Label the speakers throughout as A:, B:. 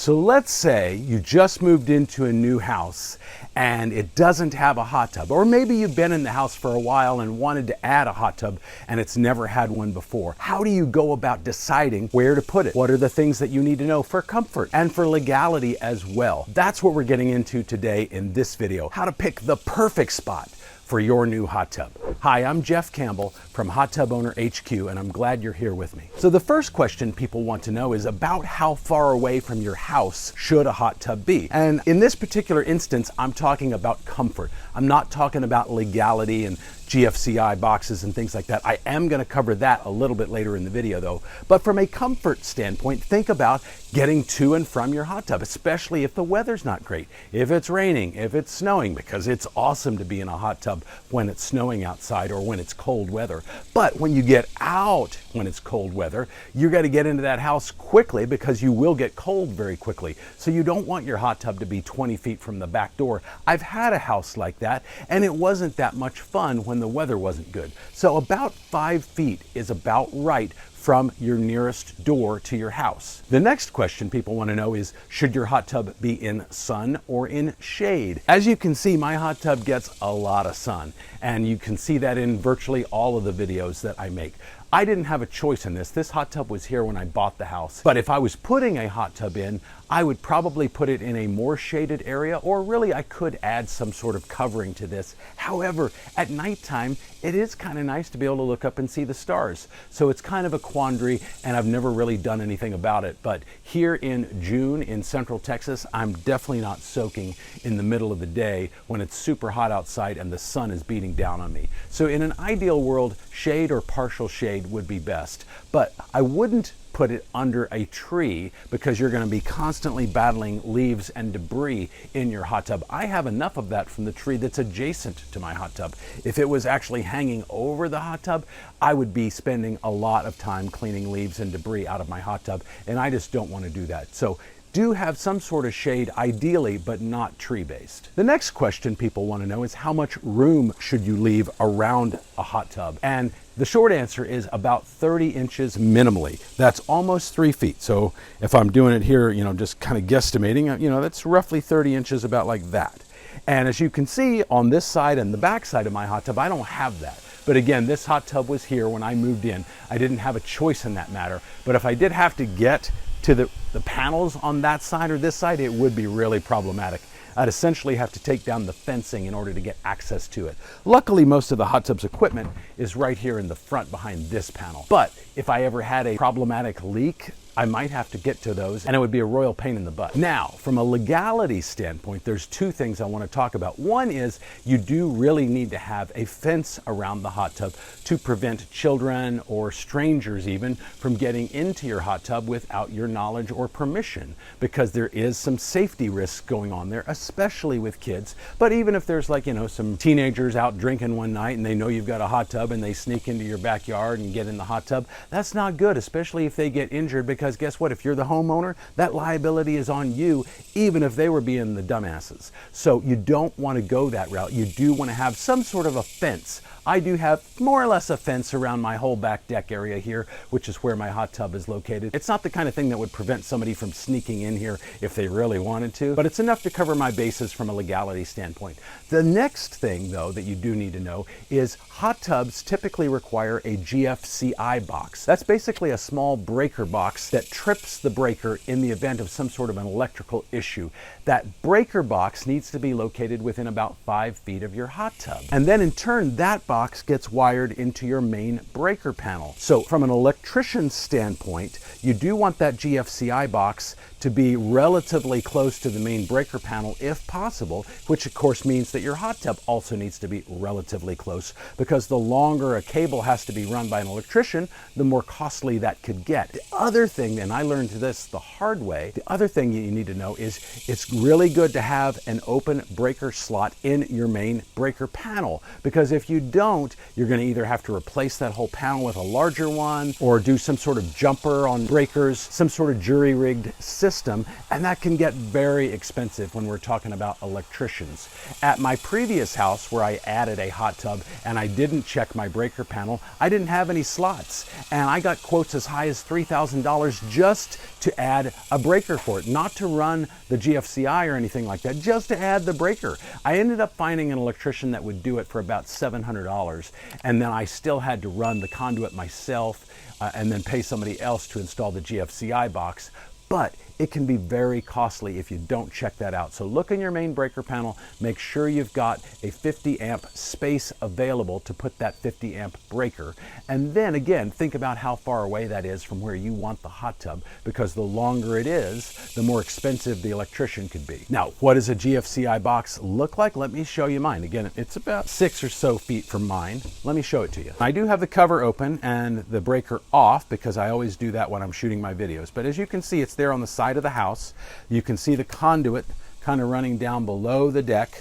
A: So let's say you just moved into a new house and it doesn't have a hot tub, or maybe you've been in the house for a while and wanted to add a hot tub and it's never had one before. How do you go about deciding where to put it? What are the things that you need to know for comfort and for legality as well? That's what we're getting into today in this video, how to pick the perfect spot for your new hot tub. Hi, I'm Jeff Campbell from Hot Tub Owner HQ, and I'm glad you're here with me. So the first question people want to know is about how far away from your house should a hot tub be? And in this particular instance, I'm talking about comfort. I'm not talking about legality and GFCI boxes and things like that. I am going to cover that a little bit later in the video though. But from a comfort standpoint, think about getting to and from your hot tub, especially if the weather's not great, if it's raining, if it's snowing, because it's awesome to be in a hot tub when it's snowing outside or when it's cold weather. But when you get out when it's cold weather, you got to get into that house quickly because you will get cold very quickly. So you don't want your hot tub to be 20 feet from the back door. I've had a house like that and it wasn't that much fun when the weather wasn't good. So about 5 feet is about right from your nearest door to your house. The next question people want to know is, should your hot tub be in sun or in shade? As you can see, my hot tub gets a lot of sun, and you can see that in virtually all of the videos that I make. I didn't have a choice in this. This hot tub was here when I bought the house. But if I was putting a hot tub in, I would probably put it in a more shaded area, or really I could add some sort of covering to this. However, at nighttime, it is kind of nice to be able to look up and see the stars. So it's kind of a quandary, and I've never really done anything about it. But here in June in Central Texas, I'm definitely not soaking in the middle of the day when it's super hot outside and the sun is beating down on me. So in an ideal world, shade or partial shade would be best. But I wouldn't put it under a tree because you're going to be constantly battling leaves and debris in your hot tub. I have enough of that from the tree that's adjacent to my hot tub. If it was actually hanging over the hot tub, I would be spending a lot of time cleaning leaves and debris out of my hot tub, and I just don't want to do that. So do have some sort of shade ideally, but not tree-based. The next question people want to know is how much room should you leave around a hot tub? And the short answer is about 30 inches minimally. That's almost 3 feet. So if I'm doing it here, just kind of guesstimating, that's roughly 30 inches, about like that. And as you can see on this side and the back side of my hot tub, I don't have that. But again, this hot tub was here when I moved in. I didn't have a choice in that matter. But if I did have to get to the panels on that side or this side, it would be really problematic. I'd essentially have to take down the fencing in order to get access to it. Luckily, most of the hot tub's equipment is right here in the front behind this panel. But if I ever had a problematic leak, I might have to get to those, and it would be a royal pain in the butt. Now, from a legality standpoint, there's two things I want to talk about. One is you do really need to have a fence around the hot tub to prevent children or strangers even from getting into your hot tub without your knowledge or permission, because there is some safety risks going on there, especially with kids. But even if there's some teenagers out drinking one night and they know you've got a hot tub and they sneak into your backyard and get in the hot tub, that's not good, especially if they get injured, because guess what? If you're the homeowner, that liability is on you, even if they were being the dumbasses. So you don't want to go that route. You do want to have some sort of a fence. I do have more or less a fence around my whole back deck area here, which is where my hot tub is located. It's not the kind of thing that would prevent somebody from sneaking in here if they really wanted to, but it's enough to cover my bases from a legality standpoint. The next thing, though, that you do need to know is hot tubs typically require a GFCI box. That's basically a small breaker box that trips the breaker in the event of some sort of an electrical issue. That breaker box needs to be located within about 5 feet of your hot tub. And then in turn, that box gets wired into your main breaker panel. So from an electrician's standpoint, you do want that GFCI box to be relatively close to the main breaker panel if possible, which of course means that your hot tub also needs to be relatively close, because the longer a cable has to be run by an electrician, the more costly that could get. The other thing, and I learned this the hard way, the other thing you need to know is it's really good to have an open breaker slot in your main breaker panel, because if you don't, don't, you're going to either have to replace that whole panel with a larger one or do some sort of jumper on breakers, some sort of jury-rigged system, and that can get very expensive when we're talking about electricians. At my previous house where I added a hot tub and I didn't check my breaker panel, I didn't have any slots, and I got quotes as high as $3,000 just to add a breaker for it, not to run the GFCI or anything like that, just to add the breaker. I ended up finding an electrician that would do it for about $700, and then I still had to run the conduit myself and then pay somebody else to install the GFCI box. But it can be very costly if you don't check that out. So look in your main breaker panel, make sure you've got a 50 amp space available to put that 50 amp breaker. And then again, think about how far away that is from where you want the hot tub, because the longer it is, the more expensive the electrician could be. Now, what does a GFCI box look like? Let me show you mine. Again, it's about 6 or so feet from mine. Let me show it to you. I do have the cover open and the breaker off because I always do that when I'm shooting my videos. But as you can see, it's there on the side of the house. You can see the conduit kind of running down below the deck,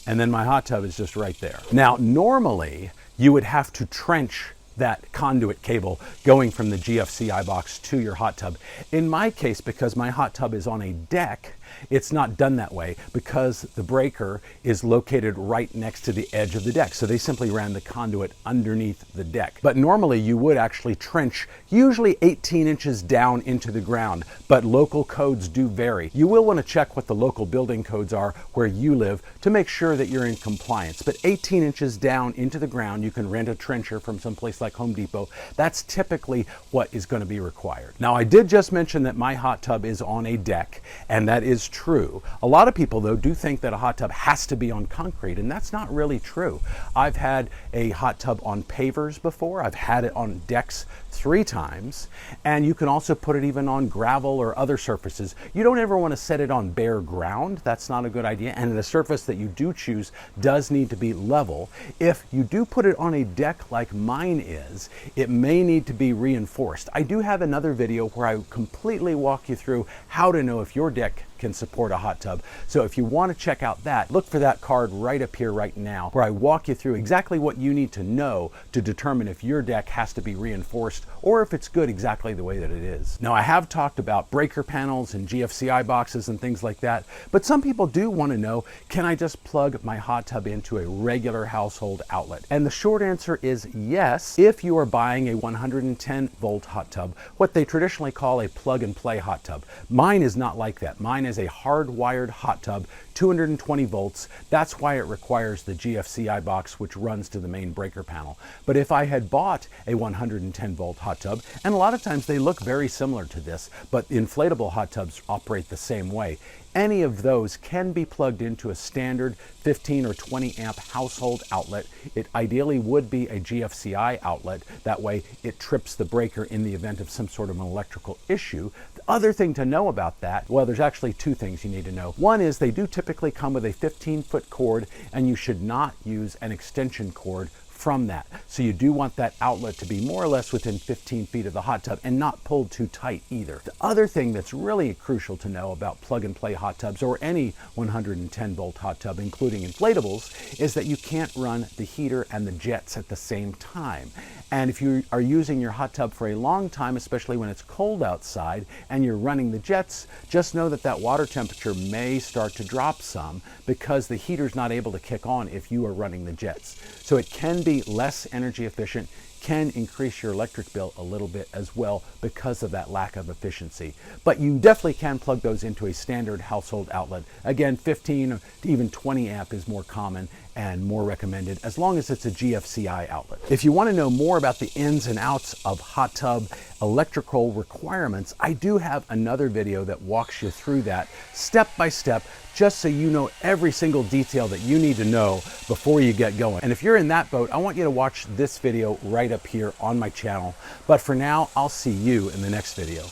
A: and then my hot tub is just right there. Now, normally you would have to trench that conduit cable going from the GFCI box to your hot tub. In my case, because my hot tub is on a deck, it's not done that way because the breaker is located right next to the edge of the deck. So they simply ran the conduit underneath the deck. But normally you would actually trench usually 18 inches down into the ground, but local codes do vary. You will want to check what the local building codes are where you live to make sure that you're in compliance. But 18 inches down into the ground, you can rent a trencher from someplace like Home Depot. That's typically what is going to be required. Now, I did just mention that my hot tub is on a deck, and that is true. A lot of people, though, do think that a hot tub has to be on concrete, and that's not really true. I've had a hot tub on pavers before. I've had it on decks 3 times, and you can also put it even on gravel or other surfaces. You don't ever want to set it on bare ground. That's not a good idea, and the surface that you do choose does need to be level. If you do put it on a deck like mine is, it may need to be reinforced. I do have another video where I completely walk you through how to know if your deck can support a hot tub. So if you want to check out that, look for that card right up here right now, where I walk you through exactly what you need to know to determine if your deck has to be reinforced or if it's good exactly the way that it is. Now, I have talked about breaker panels and GFCI boxes and things like that, but some people do want to know, can I just plug my hot tub into a regular household outlet? And the short answer is yes, if you are buying a 110 volt hot tub, what they traditionally call a plug and play hot tub. Mine is not like that. Mine is a hardwired hot tub, 220 volts. That's why it requires the GFCI box, which runs to the main breaker panel. But if I had bought a 110 volt hot tub, and a lot of times they look very similar to this, but inflatable hot tubs operate the same way, any of those can be plugged into a standard 15 or 20 amp household outlet. It ideally would be a GFCI outlet. That way it trips the breaker in the event of some sort of an electrical issue. The other thing to know about that, well, there's actually 2 things you need to know. One is they do typically come with a 15-foot cord, and you should not use an extension cord from that. So you do want that outlet to be more or less within 15 feet of the hot tub and not pulled too tight either. The other thing that's really crucial to know about plug and play hot tubs or any 110 volt hot tub, including inflatables, is that you can't run the heater and the jets at the same time. And if you are using your hot tub for a long time, especially when it's cold outside and you're running the jets, just know that that water temperature may start to drop some because the heater's not able to kick on if you are running the jets. So it can be less energy efficient, can increase your electric bill a little bit as well because of that lack of efficiency. But you definitely can plug those into a standard household outlet. Again, 15 or even 20 amp is more common and more recommended as long as it's a GFCI outlet. If you want to know more about the ins and outs of hot tub electrical requirements, I do have another video that walks you through that step by step, just so you know every single detail that you need to know before you get going. And if you're in that boat, I want you to watch this video right up here on my channel. But for now, I'll see you in the next video.